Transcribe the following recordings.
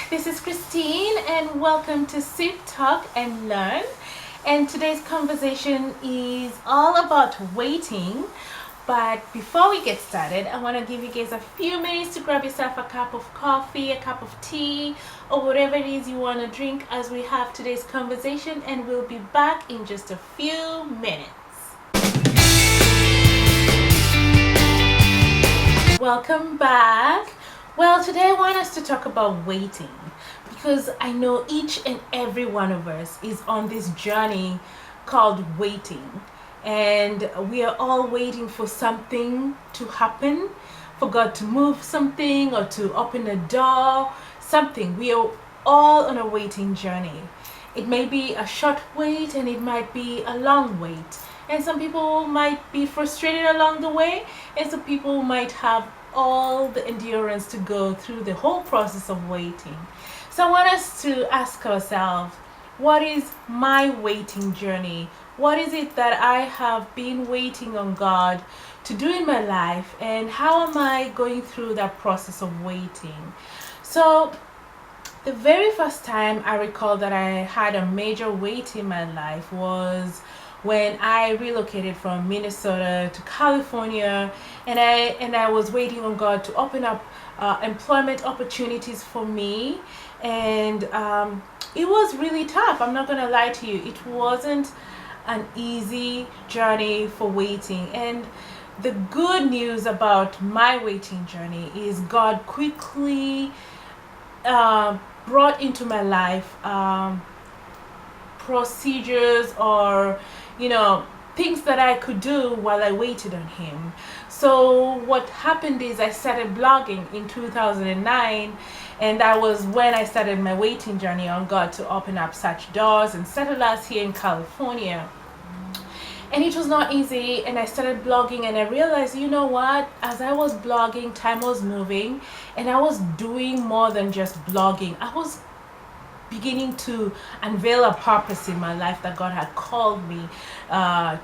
This is Christine, and welcome to Sip Talk and Learn. And today's conversation is all about waiting. But before we get started, I want to give you guys a few minutes to grab yourself a cup of coffee, a cup of tea, or whatever it is you want to drink as we have today's conversation. And we'll be back in just a few minutes. Welcome back. Well, today I want us to talk about waiting because I know each and every one of us is on this journey called waiting, and we are all waiting for something to happen, for God to move something or to open a door, something. We are all on a waiting journey. It may be a short wait and it might be a long wait, and some people might be frustrated along the way, and some people might have all the endurance to go through the whole process of waiting. So I want us to ask ourselves, what is my waiting journey? What is it that I have been waiting on God to do in my life, and how am I going through that process of waiting? So the very first time I recall that I had a major wait in my life was when I relocated from Minnesota to California, and I was waiting on God to open up employment opportunities for me, and it was really tough. I'm not gonna lie to you, it wasn't an easy journey for waiting. And the good news about my waiting journey is God quickly brought into my life procedures, or things that I could do while I waited on him. So what happened is I started blogging in 2009, and that was when I started my waiting journey on God to open up such doors and settle us here in California. And it was not easy, and I started blogging, and I realized, you know what, as I was blogging, time was moving, and I was doing more than just blogging. I was beginning to unveil a purpose in my life that God had called me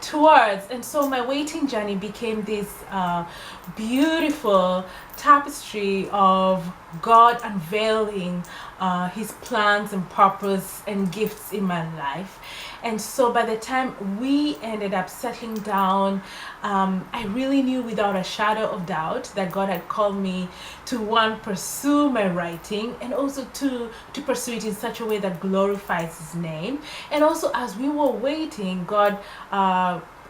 towards. And so my waiting journey became this beautiful tapestry of God unveiling his plans and purpose and gifts in my life. And so by the time we ended up settling down, I really knew without a shadow of doubt that God had called me to, one, pursue my writing, and also to pursue it in such a way that glorifies his name. And also, as we were waiting, God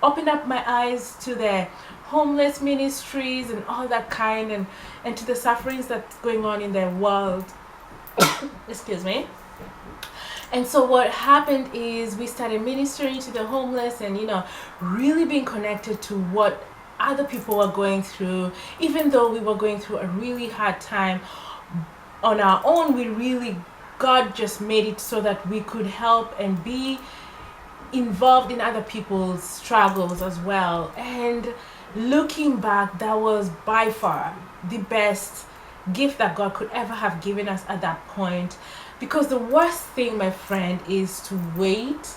opened up my eyes to the homeless ministries and all that kind, and to the sufferings that's going on in the world. Excuse me. And so what happened is we started ministering to the homeless, and really being connected to what other people were going through. Even though we were going through a really hard time on our own, God just made it so that we could help and be involved in other people's struggles as well. And looking back, that was by far the best gift that God could ever have given us at that point. Because the worst thing, my friend, is to wait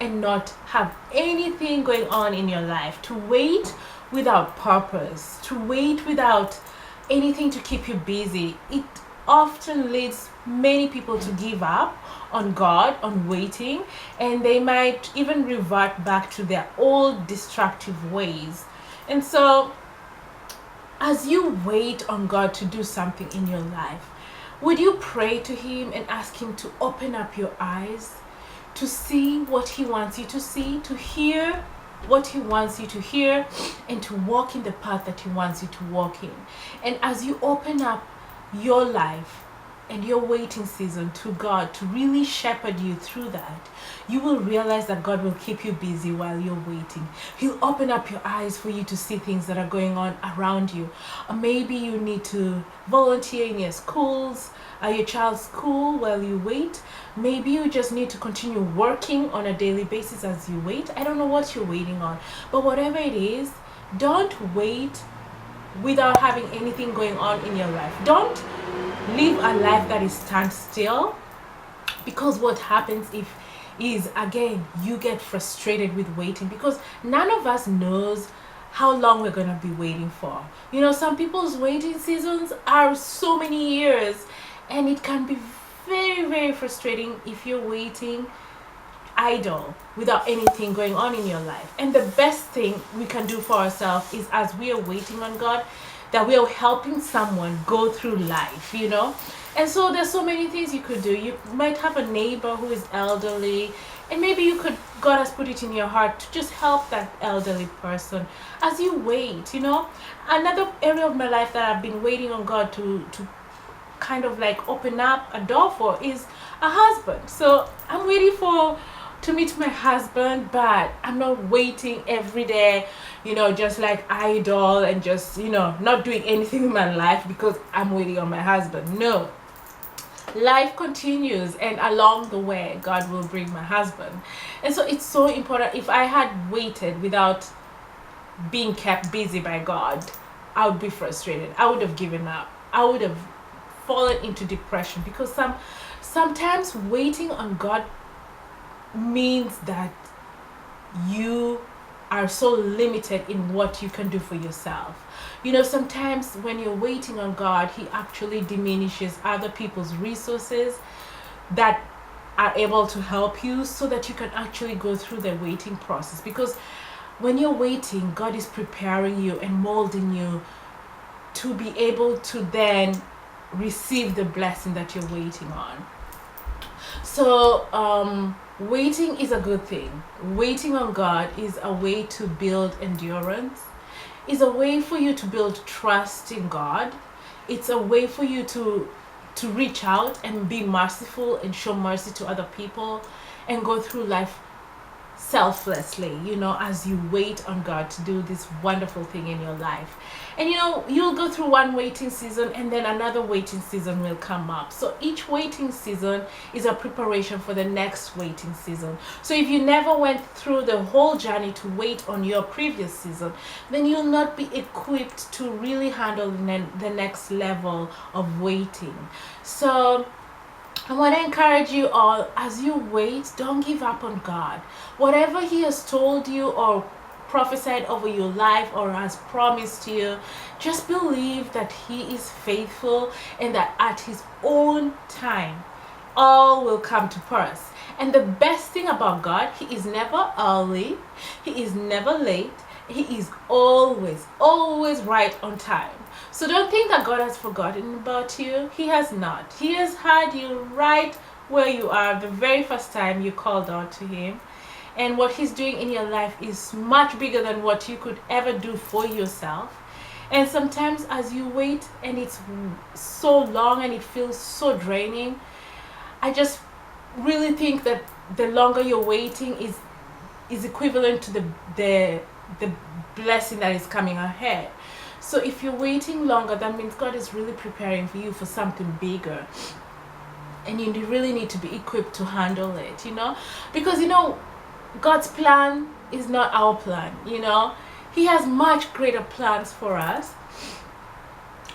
and not have anything going on in your life. To wait without purpose. To wait without anything to keep you busy. It often leads many people to give up on God, on waiting, and they might even revert back to their old destructive ways. And so, as you wait on God to do something in your life, would you pray to him and ask him to open up your eyes to see what he wants you to see, to hear what he wants you to hear, and to walk in the path that he wants you to walk in? And as you open up your life and your waiting season to God to really shepherd you through that, you will realize that God will keep you busy while you're waiting. He'll open up your eyes for you to see things that are going on around you. Or maybe you need to volunteer in your schools, your child's school while you wait. Maybe you just need to continue working on a daily basis as you wait. I don't know what you're waiting on, but whatever it is, don't wait without having anything going on in your life. Don't live a life that is standstill, because what happens is again, you get frustrated with waiting, because none of us knows how long we're going to be waiting for. Some people's waiting seasons are so many years, And it can be very, very frustrating if you're waiting idle without anything going on in your life. And the best thing we can do for ourselves is, as we are waiting on God, that we are helping someone go through life, And so there's so many things you could do. You might have a neighbor who is elderly, and maybe God has put it in your heart to just help that elderly person as you wait, Another area of my life that I've been waiting on God to kind of like open up a door for is a husband. So I'm waiting to meet my husband, but I'm not waiting every day, just like idle and just, not doing anything in my life because I'm waiting on my husband. No. Life continues, and along the way, God will bring my husband. And so it's so important. If I had waited without being kept busy by God, I would be frustrated. I would have given up. I would have fallen into depression, because sometimes waiting on God means that you are so limited in what you can do for yourself. Sometimes when you're waiting on God, He actually diminishes other people's resources that are able to help you, so that you can actually go through the waiting process. Because when you're waiting, God is preparing you and molding you to be able to then receive the blessing that you're waiting on. So waiting is a good thing. Waiting on God is a way to build endurance. It's a way for you to build trust in God. It's a way for you to reach out and be merciful and show mercy to other people and go through life selflessly, as you wait on God to do this wonderful thing in your life. And you'll go through one waiting season, and then another waiting season will come up. So each waiting season is a preparation for the next waiting season. So if you never went through the whole journey to wait on your previous season, then you'll not be equipped to really handle the next level of waiting. So I want to encourage you all, as you wait, don't give up on God. Whatever He has told you or prophesied over your life or has promised you, just believe that He is faithful, and that at His own time, all will come to pass. And the best thing about God, He is never early, He is never late, He is always right on time. So don't think that God has forgotten about you. He has not. He has had you right where you are the very first time you called out to Him. And what He's doing in your life is much bigger than what you could ever do for yourself. And sometimes as you wait and it's so long and it feels so draining, I just really think that the longer you're waiting is equivalent to the blessing that is coming ahead. So if you're waiting longer, that means God is really preparing for you for something bigger. And you really need to be equipped to handle it, Because, God's plan is not our plan, He has much greater plans for us.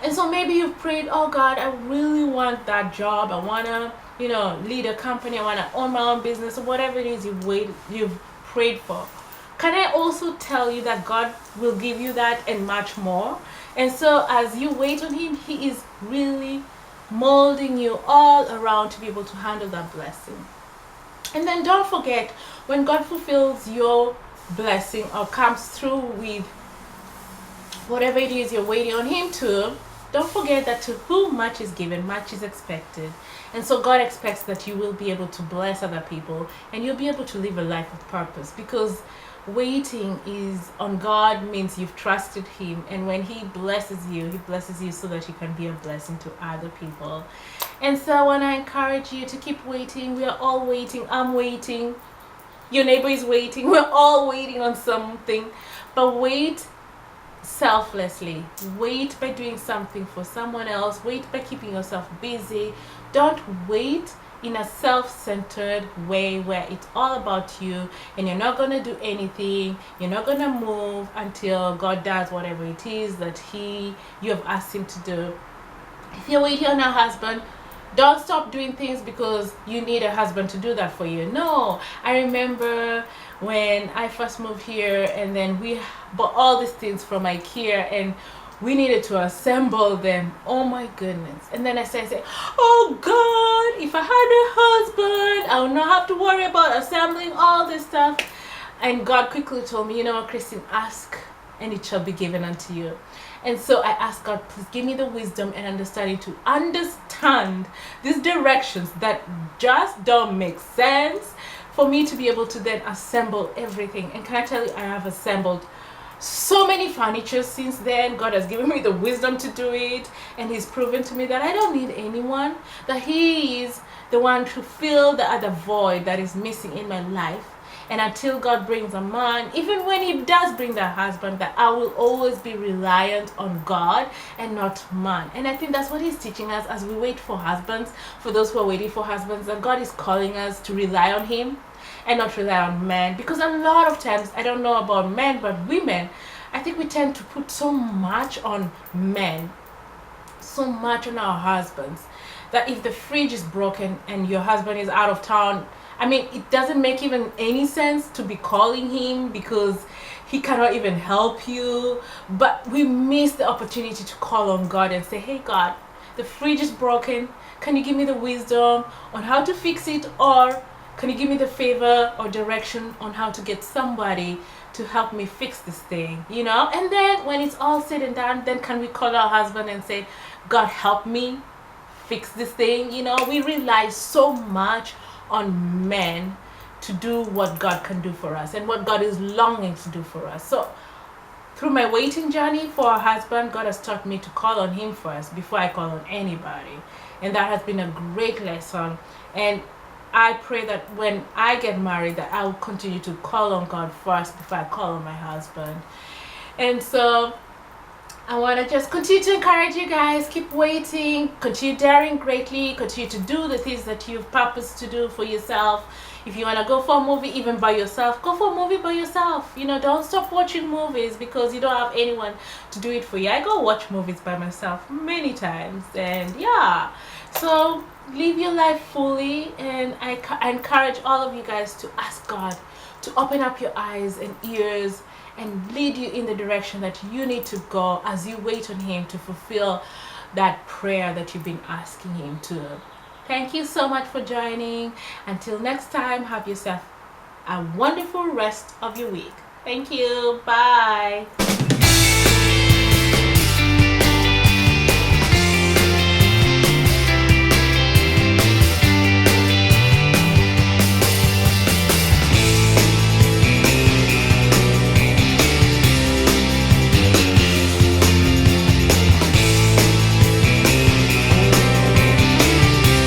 And so maybe you've prayed, oh God, I really want that job. I want to, lead a company. I want to own my own business, or whatever it is you've prayed for. Can I also tell you that God will give you that and much more? And so as you wait on Him, He is really molding you all around to be able to handle that blessing. And then don't forget, when God fulfills your blessing or comes through with whatever it is you're waiting on Him to, don't forget that to whom much is given, much is expected. And so God expects that you will be able to bless other people, and you'll be able to live a life of purpose, because waiting is on God means you've trusted Him, and when He blesses you so that you can be a blessing to other people. And so I want to encourage you to keep waiting. We are all waiting. I'm waiting. Your neighbor is waiting. We're all waiting on something. But wait selflessly. Wait by doing something for someone else. Wait by keeping yourself busy. Don't wait in a self-centered way where it's all about you and you're not going to do anything. You're not going to move until God does whatever it is that you have asked Him to do. If you're waiting on a husband, don't stop doing things because you need a husband to do that for you. No, I remember when I first moved here, and then we bought all these things from IKEA, and we needed to assemble them. Oh my goodness. And then I say, oh God, if I had a husband, I would not have to worry about assembling all this stuff. And God quickly told me, you know what, Christine, ask and it shall be given unto you. And so I asked God, please give me the wisdom and understanding to understand these directions that just don't make sense, for me to be able to then assemble everything. And can I tell you, I have assembled so many furniture since then. God has given me the wisdom to do it, and He's proven to me that I don't need anyone, that He is the one to fill the other void that is missing in my life. And until God brings a man, even when He does bring the husband, that I will always be reliant on God and not man. And I think that's what He's teaching us as we wait for husbands. For those who are waiting for husbands, that God is calling us to rely on Him and not rely on men. Because a lot of times, I don't know about men, but women, I think we tend to put so much on men, so much on our husbands, that if the fridge is broken and your husband is out of town, I mean, it doesn't make even any sense to be calling him because he cannot even help you. But we miss the opportunity to call on God and say, hey God, the fridge is broken. Can you give me the wisdom on how to fix it? Or can you give me the favor or direction on how to get somebody to help me fix this thing, you know? And then when it's all said and done, then can we call our husband and say, God, help me fix this thing? You know, we rely so much on men to do what God can do for us and what God is longing to do for us. So through my waiting journey for a husband, God has taught me to call on Him first before I call on anybody. And that has been a great lesson. And I pray that when I get married, that I will continue to call on God first before I call on my husband. And so I want to just continue to encourage you guys. Keep waiting, continue daring greatly, continue to do the things that you've purposed to do for yourself. If you want to go for a movie even by yourself, go for a movie by yourself. You know, don't stop watching movies because you don't have anyone to do it for you. I go watch movies by myself many times, and yeah, so live your life fully. And I encourage all of you guys to ask God to open up your eyes and ears and lead you in the direction that you need to go as you wait on Him to fulfill that prayer that you've been asking Him to. Thank you so much for joining. Until next time, have yourself a wonderful rest of your week. Thank you. Bye.